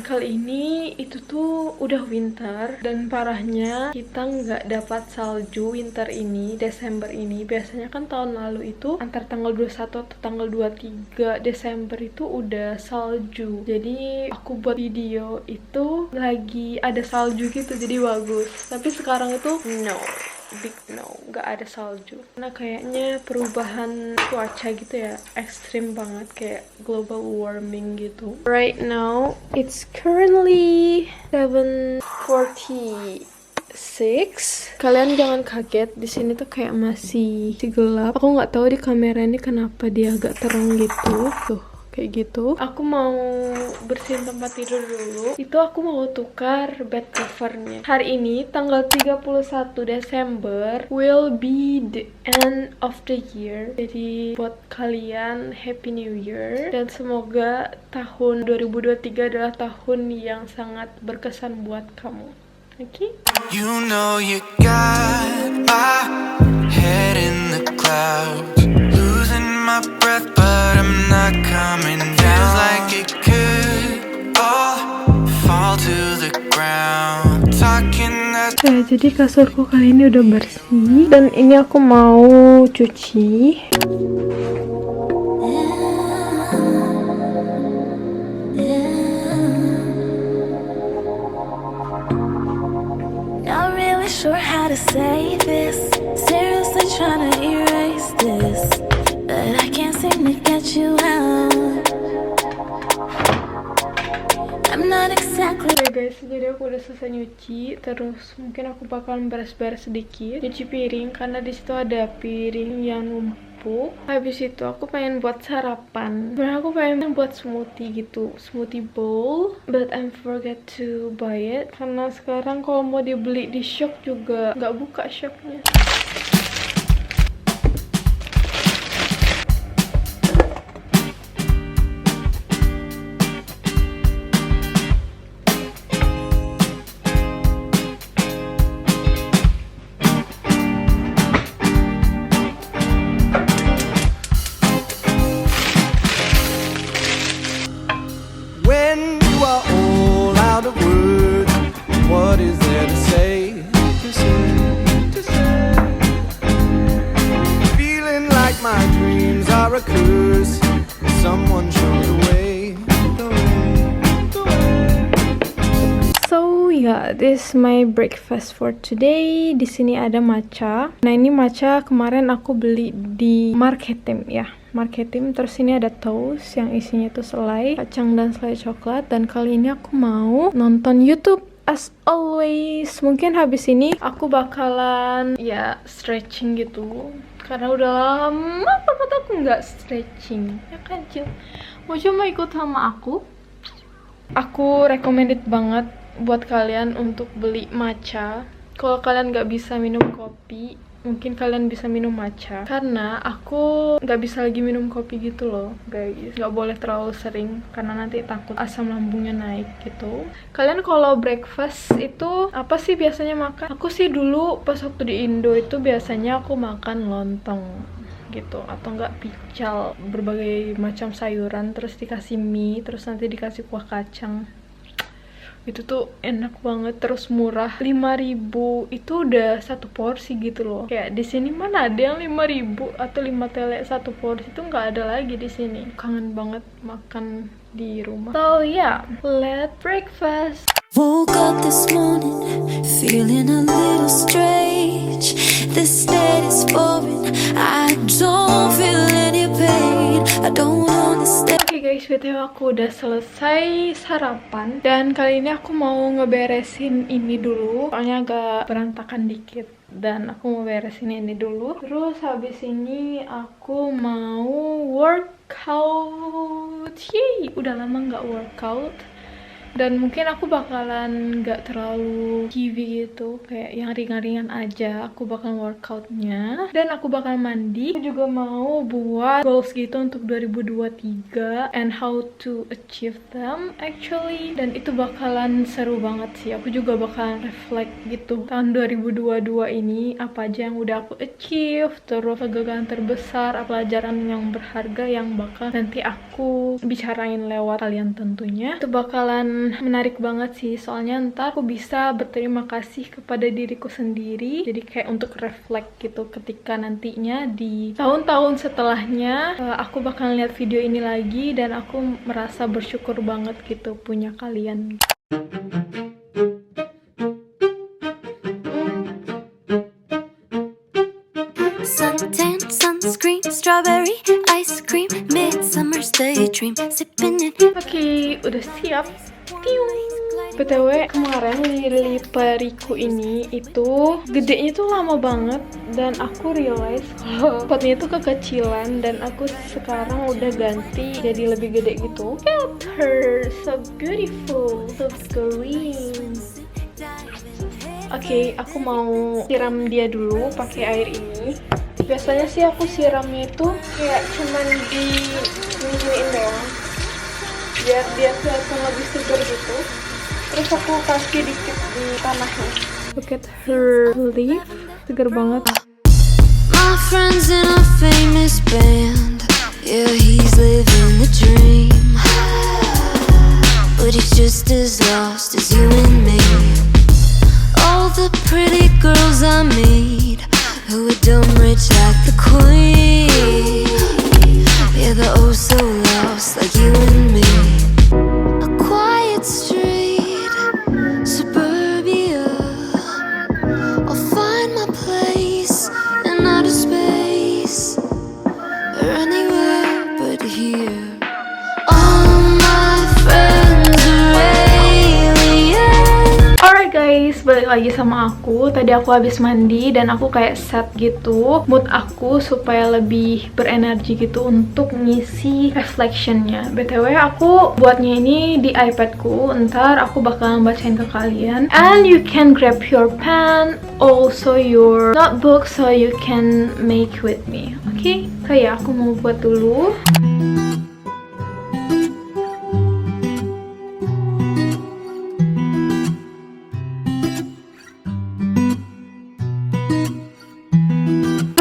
kali ini itu tuh udah winter, dan parahnya kita nggak dapat salju winter ini, Desember ini. Biasanya kan tahun lalu itu antar tanggal 21 atau tanggal 23 Desember itu udah salju. Jadi aku buat video itu lagi ada salju gitu, jadi bagus. Tapi sekarang itu big no, nggak ada salju. Nah kayaknya perubahan cuaca gitu ya, ekstrim banget, kayak global warming gitu. Right now it's currently 7:46. Kalian jangan kaget, di sini tuh kayak masih gelap. Aku nggak tahu di kamera ini kenapa dia agak terang gitu. Tuh kayak gitu. Aku mau bersihin tempat tidur dulu. Itu aku mau tukar bed covernya. Hari ini tanggal 31 Desember will be the end of the year. Jadi buat kalian Happy New Year, dan semoga tahun 2023 adalah tahun yang sangat berkesan buat kamu. Oke? You know you got my head in the clouds, losing my breath but I'm not coming down. Feels like it could all fall to the ground. Talking that. Nah, jadi kasurku kali ini udah bersih, dan ini aku mau cuci. Not really sure how to say this. Seriously trying to erase this, but I can't seem to get you out. I'm not exactly. Oke guys, jadi aku udah selesai nyuci. Terus mungkin aku bakalan beres-beres sedikit, nyuci piring karena di situ ada piring yang numpuk. Habis itu aku pengen buat sarapan. Sebenarnya aku pengen buat smoothie gitu, smoothie bowl, but I forget to buy it karena sekarang kalau mau dibeli di shop juga nggak buka shopnya. When you are all out of words, what is there to say? To say. Feeling like my dreams are a curse. Someone show the way. So yeah, this is my breakfast for today. Di sini ada matcha. Nah ini matcha kemarin aku beli di Marketim ya, Marketim. Terus ini ada toast yang isinya tuh selai kacang dan selai coklat. Dan kali ini aku mau nonton YouTube as always. Mungkin habis ini aku bakalan ya stretching gitu, karena udah lama banget aku nggak stretching ya kan Cil. Mau coba ikut sama aku? Aku recommended banget buat kalian untuk beli matcha. Kalau kalian nggak bisa minum kopi, mungkin kalian bisa minum matcha. Karena aku nggak bisa lagi minum kopi gitu loh guys. Nggak boleh terlalu sering karena nanti takut asam lambungnya naik gitu. Kalian kalau breakfast itu apa sih biasanya makan? Aku sih dulu pas waktu di Indo itu biasanya aku makan lontong gitu, atau enggak pical, berbagai macam sayuran, terus dikasih mie, terus nanti dikasih kuah kacang. Itu tuh enak banget, terus murah. 5.000 itu udah satu porsi gitu loh. Kayak di sini mana ada yang 5.000 atau 5 tele satu porsi, itu nggak ada lagi di sini. Kangen banget makan di rumah. So yeah, let's breakfast. Woke up this morning feeling a little strange. This state is boring. I don't feel any pain. I don't understand. Oke guys, BTW aku udah selesai sarapan, dan kali ini aku mau ngeberesin ini dulu, soalnya agak berantakan dikit, dan aku mau beresin ini dulu. Terus habis ini aku mau workout. Yeay, udah lama nggak workout. Dan mungkin aku bakalan gak terlalu heavy gitu, kayak yang ringan-ringan aja. Aku bakalan workoutnya, dan aku bakal mandi. Aku juga mau buat goals gitu untuk 2023 and how to achieve them actually. Dan itu bakalan seru banget sih. Aku juga bakalan reflect gitu tahun 2022 ini, apa aja yang udah aku achieve, terus kegagalan terbesar, pelajaran yang berharga yang bakal nanti aku bicarain lewat kalian tentunya. Itu bakalan menarik banget sih, soalnya ntar aku bisa berterima kasih kepada diriku sendiri. Jadi kayak untuk reflect gitu ketika nantinya di tahun-tahun setelahnya aku bakal lihat video ini lagi dan aku merasa bersyukur banget gitu punya kalian. Suntan, sunscreen, strawberry, ice cream, midsummer's daydream, sipping it. Oke, udah siap. Tiung. BTW kemarin lili periku ini itu gedenya tuh lama banget dan aku realize kalau potnya itu kekecilan dan aku sekarang udah ganti jadi lebih gede gitu. Look at her, so beautiful, so green. Oke, aku mau siram dia dulu pakai air ini. Biasanya sih aku siramnya itu kayak cuman diginiin doang biar dia kelihatan lebih segar gitu. Terus aku kasih dikit di tanahnya. Look at her leaf, segar banget. My friend's in a famous band. Yeah, he's living the dream. But he's just as lost as you and me. All the pretty girls I meet who are dumb rich like the queen. Yeah, they're oh so lost like you and me. A quiet street, suburbia. I'll find my place in outer space, or anywhere but here. All my friends are aliens. Alright guys, balik lagi sama aku. Tadi aku habis mandi dan aku kayak set gitu mood aku supaya lebih berenergi gitu untuk ngisi reflectionnya. BTW aku buatnya ini di iPadku. Ntar aku bakalan bacain ke kalian. And you can grab your pen, also your notebook, so you can make with me. Oke, kayak aku mau buat dulu.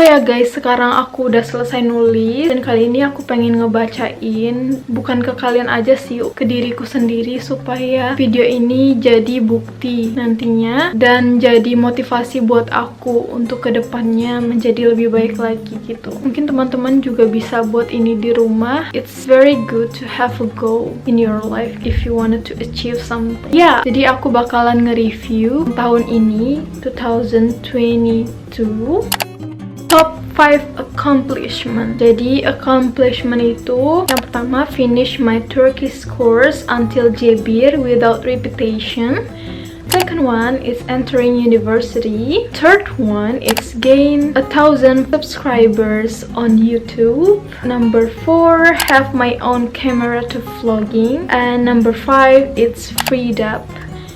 Ya guys, sekarang aku udah selesai nulis dan kali ini aku pengen ngebacain bukan ke kalian aja sih, ke diriku sendiri supaya video ini jadi bukti nantinya dan jadi motivasi buat aku untuk kedepannya menjadi lebih baik lagi gitu. Mungkin teman-teman juga bisa buat ini di rumah. It's very good to have a goal in your life if you wanted to achieve something. Ya, jadi aku bakalan nge-review tahun ini 2022 top 5 accomplishment. Jadi accomplishment itu yang pertama, finish my Turkish course until JBIR without repetition. Second one is entering university. Third one is gain 1,000 subscribers on YouTube. Number 4, have my own camera to vlogging. And number 5, it's freed up.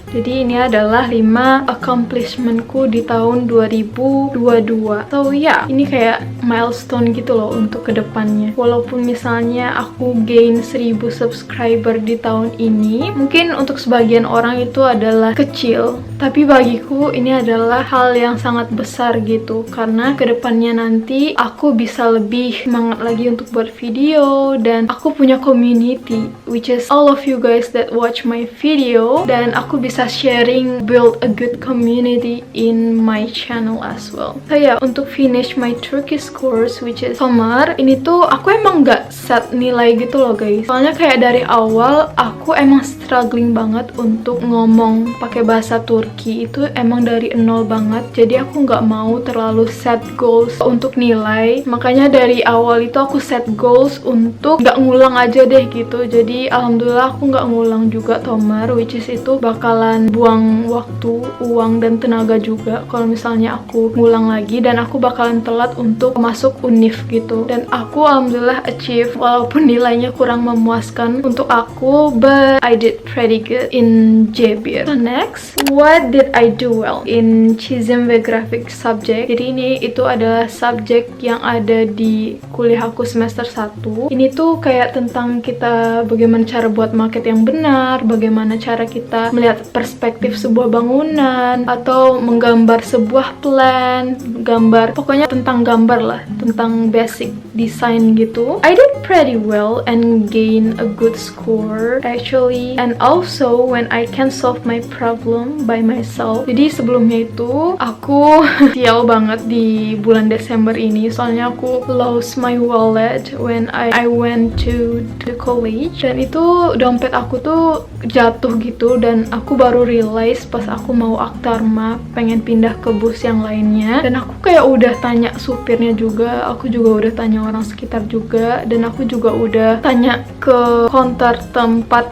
Jadi ini adalah 5 accomplishmentku di tahun 2022. So ya, ini kayak milestone gitu loh untuk kedepannya. Walaupun misalnya aku gain 1.000 subscriber di tahun ini, mungkin untuk sebagian orang itu adalah kecil, tapi bagiku ini adalah hal yang sangat besar gitu. Karena kedepannya nanti aku bisa lebih semangat lagi untuk buat video dan aku punya community, which is all of you guys that watch my video, dan aku bisa sharing, build a good community in my channel as well. So ya, untuk finish my Turkish course which is summer, ini tuh aku emang gak set nilai gitu loh guys. Soalnya kayak dari awal aku emang struggling banget untuk ngomong pakai bahasa Turki, itu emang dari nol banget. Jadi aku gak mau terlalu set goals untuk nilai. Makanya dari awal itu aku set goals untuk gak ngulang aja deh gitu. Jadi alhamdulillah aku gak ngulang juga Tomar, which is itu bakalan buang waktu, uang, dan tenaga juga kalau misalnya aku ngulang lagi, dan aku bakalan telat untuk masuk univ gitu. Dan aku alhamdulillah achieve walaupun nilainya kurang memuaskan untuk aku, but I did pretty good in JBIR. So next, what did I do well in Çizim ve Grafik subject? Jadi ini itu adalah subjek yang ada di kuliah aku semester 1. Ini tuh kayak tentang kita bagaimana cara buat market yang benar, bagaimana cara kita melihat perspektif sebuah bangunan, atau menggambar sebuah plan, gambar, pokoknya tentang gambar lah tentang basic design gitu. I did pretty well and gain a good score actually, and also when I can solve my problem by myself. Jadi sebelumnya itu aku sial banget di bulan Desember ini, soalnya aku lost my wallet when I went to the college, dan itu dompet aku tuh jatuh gitu, dan aku baru realize pas aku mau aktarma pengen pindah ke bus yang lainnya. Dan aku kayak udah tanya supirnya juga, aku juga udah tanya orang sekitar juga, dan aku juga udah tanya ke counter tempat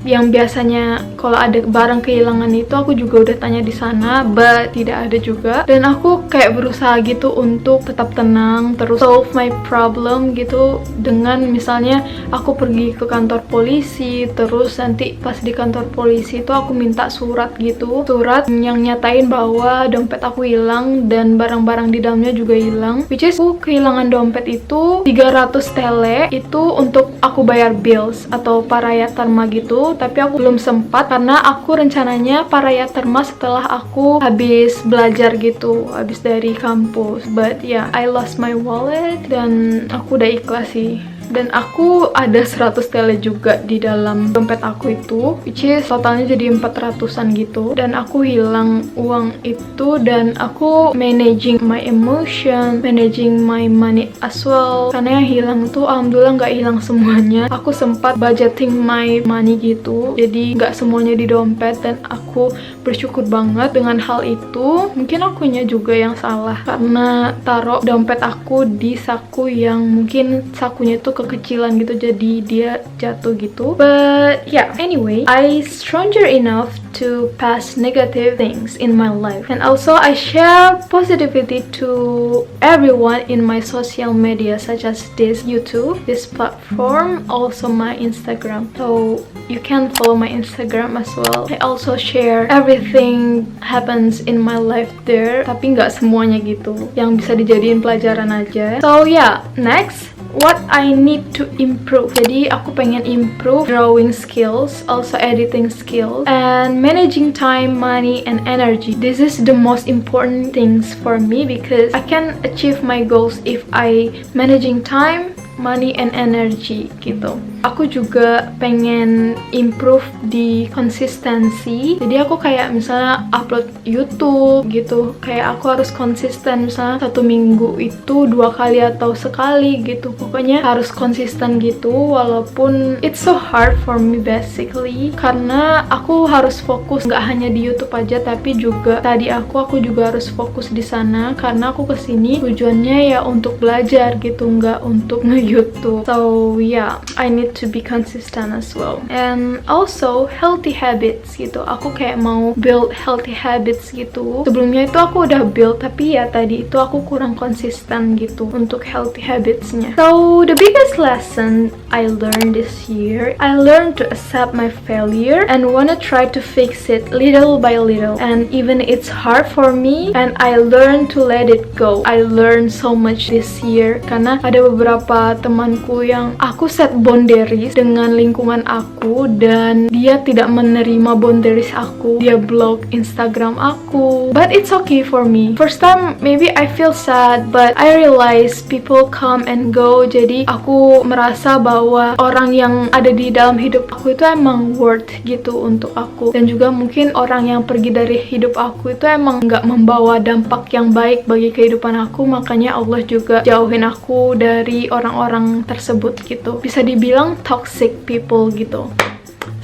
yang biasanya kalau ada barang kehilangan itu, aku juga udah tanya di sana, but tidak ada juga. Dan aku kayak berusaha gitu untuk tetap tenang, terus solve my problem gitu, dengan misalnya aku pergi ke kantor polisi, terus nanti pas di kantor polisi itu aku minta surat gitu, surat yang nyatain bahwa dompet aku hilang dan barang-barang di dalamnya juga hilang, which is aku kehilangan dompet itu 300 tele itu untuk aku bayar bills atau Parayatarma gitu. Tapi aku belum sempat karena aku rencananya Parayatarma setelah aku habis belajar gitu, habis dari kampus. But yeah, I lost my wallet dan aku udah ikhlas sih. Dan aku ada 100 tele juga di dalam dompet aku itu, which is totalnya jadi 400-an gitu. Dan aku hilang uang itu, dan aku managing my emotion, managing my money as well. Karena yang hilang tuh alhamdulillah nggak hilang semuanya. Aku sempat budgeting my money gitu, jadi nggak semuanya di dompet, dan aku bersyukur banget dengan hal itu. Mungkin akunya juga yang salah karena taruh dompet aku di saku yang mungkin sakunya itu kekecilan gitu, jadi dia jatuh gitu. But yeah, anyway, I stronger enough to pass negative things in my life, and also I share positivity to everyone in my social media, such as this YouTube, this platform, also my Instagram. So you can follow my Instagram as well. I also share everything happens in my life there, tapi nggak semuanya gitu, yang bisa dijadiin pelajaran aja. So yeah, next, what I need to improve. Jadi aku pengen improve drawing skills, also editing skills, and managing time, money, and energy. This is the most important things for me because I can achieve my goals if I managing time, money, and energy gitu. Aku juga pengen improve di konsistensi. Jadi aku kayak misalnya upload YouTube gitu, kayak aku harus konsisten, misalnya 1 minggu itu 2 kali atau sekali gitu. Pokoknya harus konsisten gitu, walaupun it's so hard for me basically, karena aku harus fokus nggak hanya di YouTube aja, tapi juga tadi aku juga harus fokus di sana, karena aku kesini tujuannya ya untuk belajar gitu, nggak untuk nge-YouTube. So yeah, I need to be consistent as well, and also healthy habits gitu. Aku kayak mau build healthy habits gitu. Sebelumnya itu aku udah build, tapi ya tadi itu aku kurang konsisten gitu untuk healthy habitsnya. So the biggest lesson I learned this year, I learned to accept my failure and wanna try to fix it little by little, and even it's hard for me, and I learned to let it go. I learned so much this year karena ada beberapa temanku yang aku set boundaries dengan lingkungan aku, dan dia tidak menerima boundaries aku. Dia block Instagram aku, but it's okay for me. First time maybe I feel sad, but I realize people come and go. Jadi aku merasa bahwa orang yang ada di dalam hidup aku itu emang worth gitu untuk aku, dan juga mungkin orang yang pergi dari hidup aku itu emang nggak membawa dampak yang baik bagi kehidupan aku. Makanya Allah juga jauhin aku dari orang-orang tersebut gitu, bisa dibilang toxic people gitu.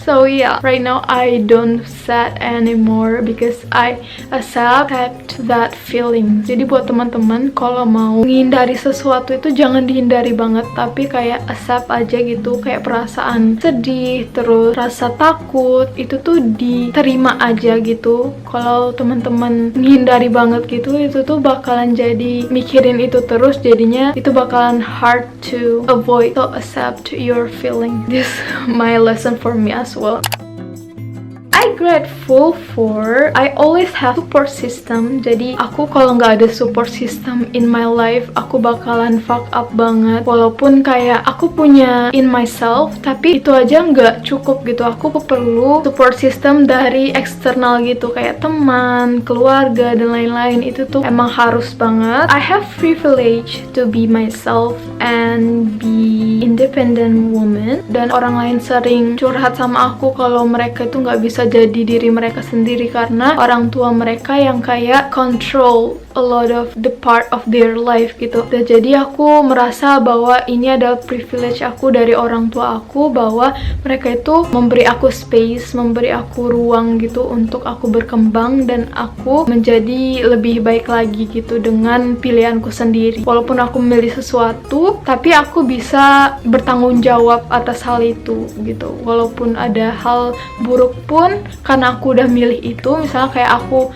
So yeah, right now I don't sad anymore because I accept that feeling. Jadi buat teman-teman, kalau mau menghindari sesuatu itu jangan dihindari banget, tapi kayak accept aja gitu. Kayak perasaan sedih, terus rasa takut, itu tuh diterima aja gitu. Kalau teman-teman menghindari banget gitu, itu tuh bakalan jadi mikirin itu terus, jadinya itu bakalan hard to avoid. So accept your feeling. This my lesson for me as well. I I grateful for I always have support system. Jadi aku kalau nggak ada support system in my life, aku bakalan fuck up banget. Walaupun kayak aku punya in myself, tapi itu aja nggak cukup gitu. Aku perlu support system dari eksternal gitu, kayak teman, keluarga, dan lain-lain. Itu tuh emang harus banget. I have privilege to be myself and be independent woman. Dan orang lain sering curhat sama aku kalau mereka itu nggak bisa jadi diri mereka sendiri karena orang tua mereka yang kayak control a lot of the part of their life gitu. Dan jadi aku merasa bahwa ini adalah privilege aku dari orang tua aku, bahwa mereka itu memberi aku space, memberi aku ruang gitu untuk aku berkembang dan aku menjadi lebih baik lagi gitu dengan pilihanku sendiri. Walaupun aku memilih sesuatu, tapi aku bisa bertanggung jawab atas hal itu gitu. Walaupun ada hal buruk pun, karena aku udah milih itu. Misalnya kayak aku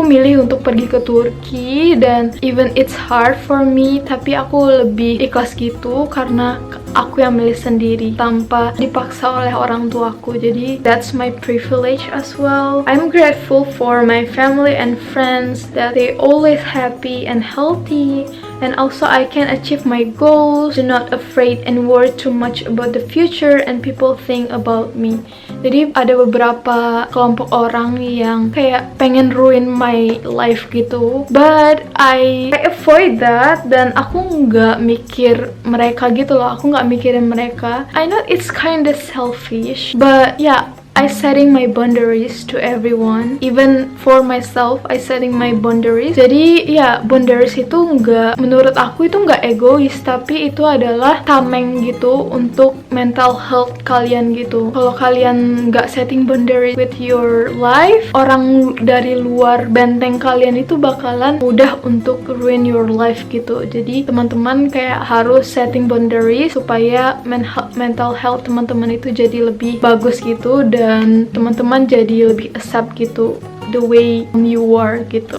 milih untuk pergi ke Turki, dan even it's hard for me, tapi aku lebih ikhlas gitu karena aku yang milih sendiri tanpa dipaksa oleh orang tuaku. Jadi that's my privilege as well. I'm grateful for my family and friends that they always happy and healthy, and also I can achieve my goals, do not afraid and worry too much about the future and people think about me. Jadi ada beberapa kelompok orang yang kayak pengen ruin my life gitu, but I avoid that, dan aku nggak mikir mereka gitu loh. Aku nggak mikirin mereka. I know it's kinda selfish, but yeah, I setting my boundaries to everyone, even for myself. I setting my boundaries. Jadi ya, boundaries itu nggak, menurut aku itu nggak egois, tapi itu adalah tameng gitu untuk mental health kalian gitu. Kalau kalian nggak setting boundaries with your life, orang dari luar benteng kalian itu bakalan mudah untuk ruin your life gitu. Jadi teman-teman kayak harus setting boundaries supaya mental health teman-teman itu jadi lebih bagus gitu, dan teman-teman jadi lebih accept gitu the way you are gitu.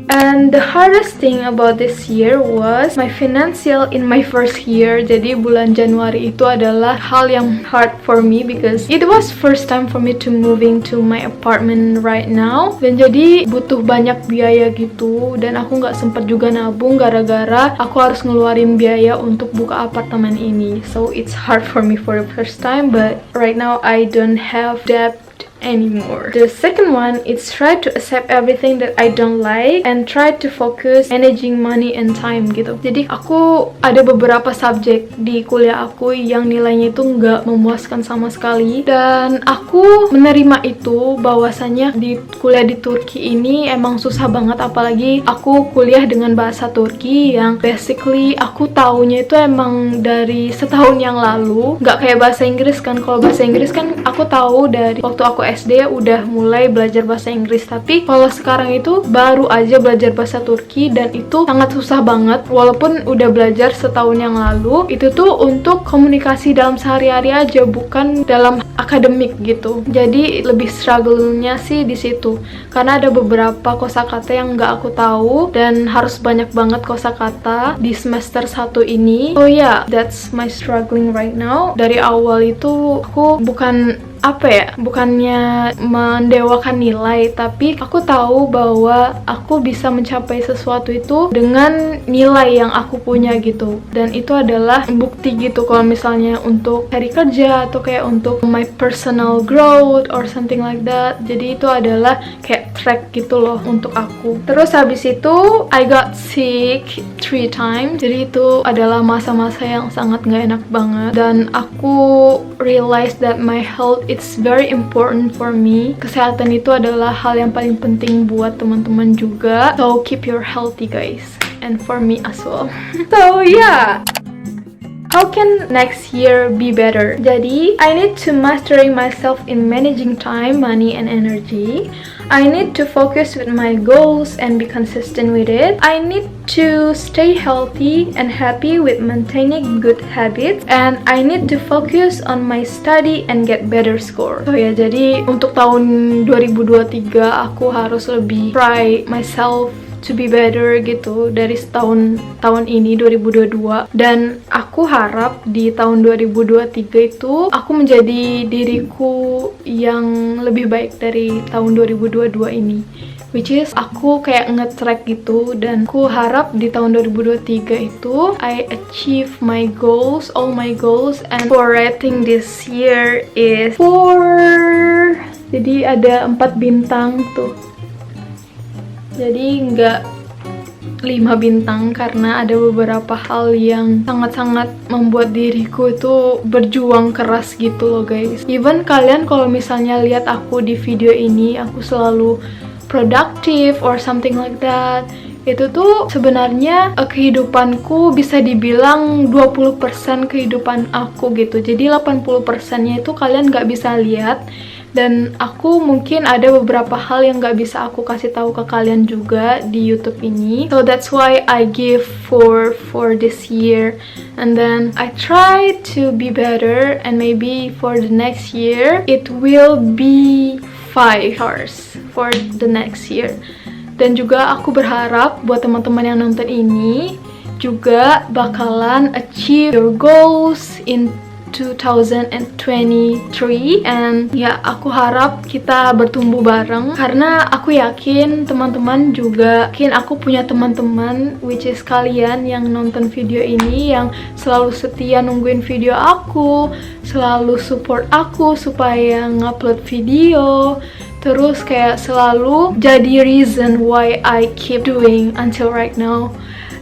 And the hardest thing about this year was my financial in my first year. Jadi bulan Januari itu adalah hal yang hard for me because it was first time for me to moving to my apartment right now. Dan jadi butuh banyak biaya gitu, dan aku nggak sempet juga nabung gara-gara aku harus ngeluarin biaya untuk buka apartemen ini. So it's hard for me for the first time, but right now I don't have debt anymore. The second one is try to accept everything that I don't like and try to focus managing money and time gitu. Jadi aku ada beberapa subjek di kuliah aku yang nilainya itu nggak memuaskan sama sekali, dan aku menerima itu bahwasanya di kuliah di Turki ini emang susah banget, apalagi aku kuliah dengan bahasa Turki yang basically aku taunya itu emang dari setahun yang lalu, nggak kayak bahasa Inggris kan. Kalau bahasa Inggris kan aku tahu dari waktu aku SD udah mulai belajar bahasa Inggris, tapi kalau sekarang itu baru aja belajar bahasa Turki, dan itu sangat susah banget. Walaupun udah belajar setahun yang lalu, itu tuh untuk komunikasi dalam sehari-hari aja, bukan dalam akademik gitu. Jadi lebih struggle-nya sih di situ, karena ada beberapa kosakata yang nggak aku tahu dan harus banyak banget kosakata di semester 1 ini. Oh yeah, that's my struggling right now. Dari awal itu aku bukannya mendewakan nilai, tapi aku tahu bahwa aku bisa mencapai sesuatu itu dengan nilai yang aku punya gitu, dan itu adalah bukti gitu kalau misalnya untuk cari kerja atau kayak untuk my personal growth or something like that. Jadi itu adalah kayak track gitu loh untuk aku. Terus habis itu I got sick 3 times. Jadi itu adalah masa-masa yang sangat gak enak banget, dan aku realize that my health it's very important for me. Kesehatan itu adalah hal yang paling penting buat teman-teman juga. So keep your healthy guys, and for me as well. So yeah, how can next year be better? Jadi I need to mastering myself in managing time, money, and energy. I need to focus with my goals and be consistent with it. I need to stay healthy and happy with maintaining good habits, and I need to focus on my study and get better score. So ya, jadi untuk tahun 2023 aku harus lebih try myself to be better gitu dari tahun ini 2022, dan aku harap di tahun 2023 itu aku menjadi diriku yang lebih baik dari tahun 2022 ini, which is aku kayak nge-track gitu, dan aku harap di tahun 2023 itu I achieve my goals, all my goals, and for rating this year is 4. Jadi ada 4 bintang tuh. Jadi nggak 5 bintang karena ada beberapa hal yang sangat-sangat membuat diriku itu berjuang keras gitu loh guys. Even kalian kalau misalnya lihat aku di video ini, aku selalu productive or something like that, itu tuh sebenarnya kehidupanku bisa dibilang 20% kehidupan aku gitu. Jadi 80%-nya itu kalian nggak bisa lihat, dan aku mungkin ada beberapa hal yang nggak bisa aku kasih tahu ke kalian juga di YouTube ini. So that's why I give 4 for this year, and then I try to be better, and maybe for the next year it will be 5 stars for the next year. Dan juga aku berharap buat teman-teman yang nonton ini juga bakalan achieve your goals in 2023, and ya aku harap kita bertumbuh bareng, karena aku yakin teman-teman juga, yakin aku punya teman-teman which is kalian yang nonton video ini, yang selalu setia nungguin video aku, selalu support aku supaya ngupload video, terus kayak selalu jadi reason why I keep doing until right now.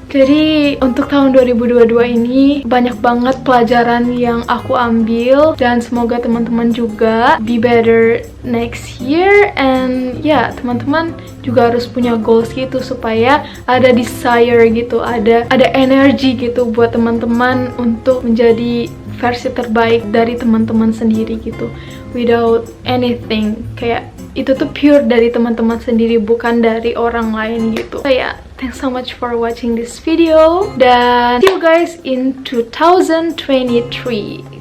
Jadi untuk tahun 2022 ini banyak banget pelajaran yang aku ambil, dan semoga teman-teman juga be better next year. And ya, teman-teman juga harus punya goals gitu supaya ada desire gitu, ada energi gitu buat teman-teman untuk menjadi versi terbaik dari teman-teman sendiri gitu, without anything, kayak itu tuh pure dari teman-teman sendiri, bukan dari orang lain gitu. So ya, thanks so much for watching this video, dan see you guys in 2023.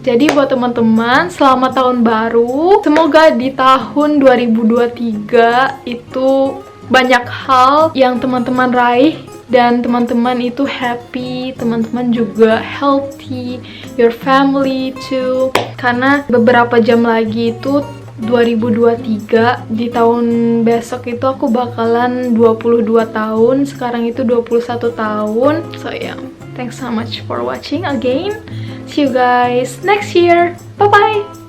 Jadi buat teman-teman, selamat tahun baru. Semoga di tahun 2023 itu banyak hal yang teman-teman raih, dan teman-teman itu happy, teman-teman juga healthy, your family too. Karena beberapa jam lagi itu 2023, di tahun besok itu aku bakalan 22 tahun, sekarang itu 21 tahun. So yeah, thanks so much for watching again. See you guys next year. Bye bye.